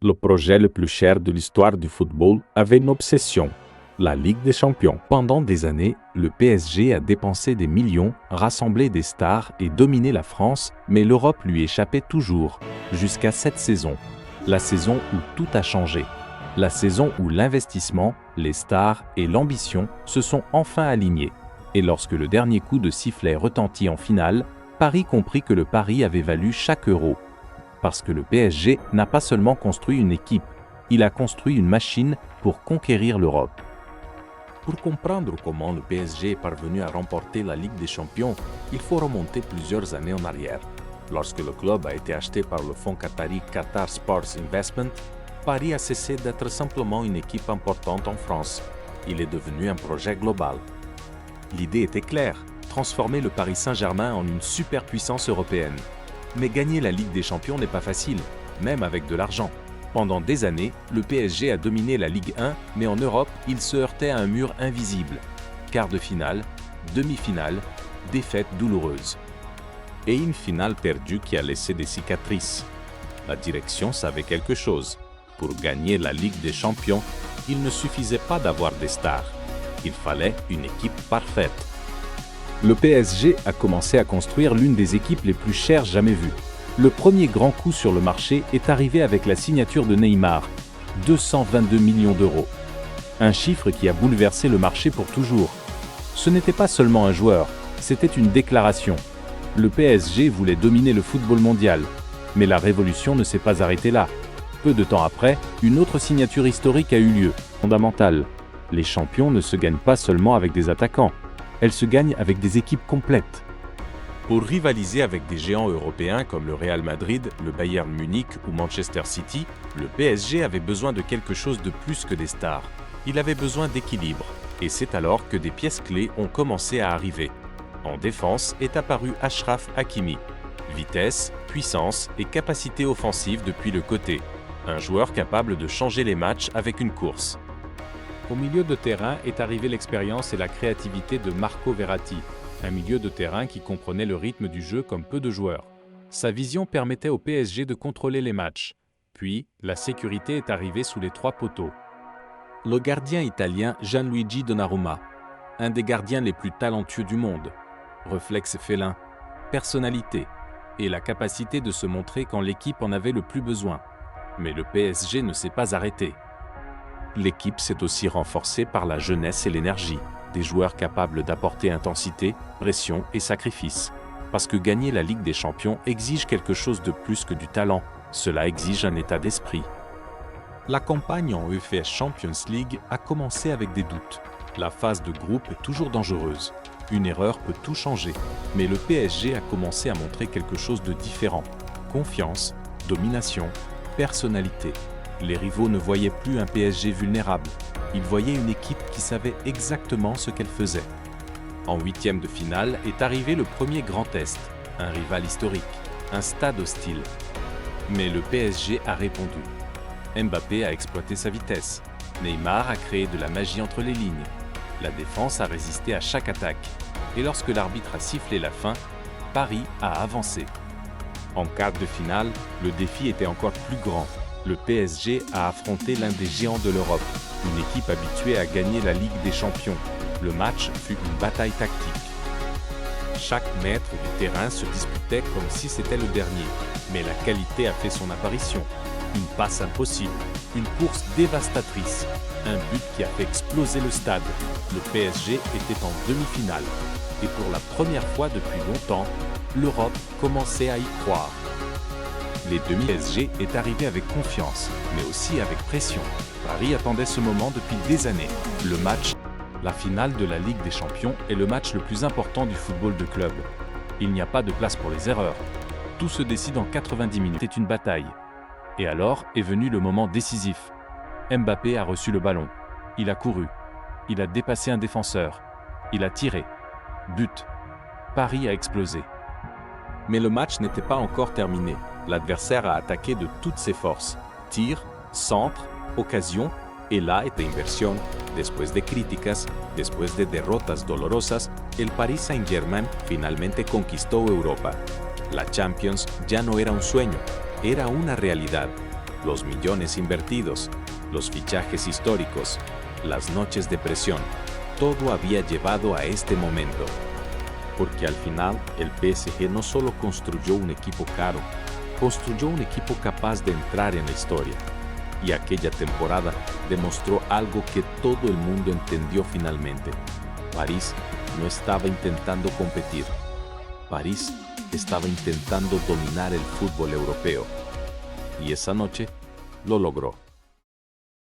Le projet le plus cher de l'histoire du football avait une obsession, la Ligue des Champions. Pendant des années, le PSG a dépensé des millions, rassemblé des stars et dominé la France, mais l'Europe lui échappait toujours, jusqu'à cette saison. La saison où tout a changé. La saison où l'investissement, les stars et l'ambition se sont enfin alignés. Et lorsque le dernier coup de sifflet retentit en finale, Paris comprit que le pari avait valu chaque euro. Parce que le PSG n'a pas seulement construit une équipe, il a construit une machine pour conquérir l'Europe. Pour comprendre comment le PSG est parvenu à remporter la Ligue des Champions, il faut remonter plusieurs années en arrière. Lorsque le club a été acheté par le fonds qatari Qatar Sports Investment, Paris a cessé d'être simplement une équipe importante en France. Il est devenu un projet global. L'idée était claire, transformer le Paris Saint-Germain en une superpuissance européenne. Mais gagner la Ligue des Champions n'est pas facile, même avec de l'argent. Pendant des années, le PSG a dominé la Ligue 1, mais en Europe, il se heurtait à un mur invisible. Quart de finale, demi-finale, défaite douloureuse. Et une finale perdue qui a laissé des cicatrices. La direction savait quelque chose. Pour gagner la Ligue des Champions, il ne suffisait pas d'avoir des stars. Il fallait une équipe parfaite. Le PSG a commencé à construire l'une des équipes les plus chères jamais vues. Le premier grand coup sur le marché est arrivé avec la signature de Neymar, 222 millions d'euros. Un chiffre qui a bouleversé le marché pour toujours. Ce n'était pas seulement un joueur, c'était une déclaration. Le PSG voulait dominer le football mondial, mais la révolution ne s'est pas arrêtée là. Peu de temps après, une autre signature historique a eu lieu, fondamentale. Les champions ne se gagnent pas seulement avec des attaquants, elles se gagnent avec des équipes complètes. Pour rivaliser avec des géants européens comme le Real Madrid, le Bayern Munich ou Manchester City, le PSG avait besoin de quelque chose de plus que des stars. Il avait besoin d'équilibre, et c'est alors que des pièces clés ont commencé à arriver. En défense est apparu Achraf Hakimi. Vitesse, puissance et capacité offensive depuis le côté. Un joueur capable de changer les matchs avec une course. Au milieu de terrain est arrivée l'expérience et la créativité de Marco Verratti, un milieu de terrain qui comprenait le rythme du jeu comme peu de joueurs. Sa vision permettait au PSG de contrôler les matchs. Puis, la sécurité est arrivée sous les trois poteaux. Le gardien italien Gianluigi Donnarumma, un des gardiens les plus talentueux du monde. Réflexe félin, personnalité et la capacité de se montrer quand l'équipe en avait le plus besoin. Mais le PSG ne s'est pas arrêté. L'équipe s'est aussi renforcée par la jeunesse et l'énergie, des joueurs capables d'apporter intensité, pression et sacrifice. Parce que gagner la Ligue des Champions exige quelque chose de plus que du talent, cela exige un état d'esprit. La campagne en UEFA Champions League a commencé avec des doutes. La phase de groupe est toujours dangereuse. Une erreur peut tout changer, mais le PSG a commencé à montrer quelque chose de différent. Confiance, domination, personnalité. Les rivaux ne voyaient plus un PSG vulnérable. Ils voyaient une équipe qui savait exactement ce qu'elle faisait. En huitième de finale est arrivé le premier grand test, un rival historique, un stade hostile. Mais le PSG a répondu. Mbappé a exploité sa vitesse. Neymar a créé de la magie entre les lignes. La défense a résisté à chaque attaque. Et lorsque l'arbitre a sifflé la fin, Paris a avancé. En quart de finale, le défi était encore plus grand. Le PSG a affronté l'un des géants de l'Europe, une équipe habituée à gagner la Ligue des Champions. Le match fut une bataille tactique. Chaque mètre du terrain se disputait comme si c'était le dernier, mais la qualité a fait son apparition. Une passe impossible, une course dévastatrice, un but qui a fait exploser le stade. Le PSG était en demi-finale, et pour la première fois depuis longtemps, l'Europe commençait à y croire. Les demi-PSG est arrivé avec confiance, mais aussi avec pression. Paris attendait ce moment depuis des années. Le match, la finale de la Ligue des Champions, est le match le plus important du football de club. Il n'y a pas de place pour les erreurs. Tout se décide en 90 minutes. C'est une bataille. Et alors est venu le moment décisif. Mbappé a reçu le ballon. Il a couru. Il a dépassé un défenseur. Il a tiré. But. Paris a explosé. Mais le match n'était pas encore terminé. L'adversaire a attaqué de toutes ses forces. Tir, centre, occasion, et la inversión. Después de críticas, después de derrotas dolorosas, el Paris Saint-Germain finalmente conquistó Europa. La Champions ya no era un sueño, era una realidad. Los millones invertidos, los fichajes históricos, las noches de presión, todo había llevado a este momento. Porque al final, el PSG no solo construyó un equipo caro, construyó un equipo capaz de entrar en la historia. Y aquella temporada demostró algo que todo el mundo entendió finalmente. París no estaba intentando competir. París estaba intentando dominar el fútbol europeo. Y esa noche lo logró.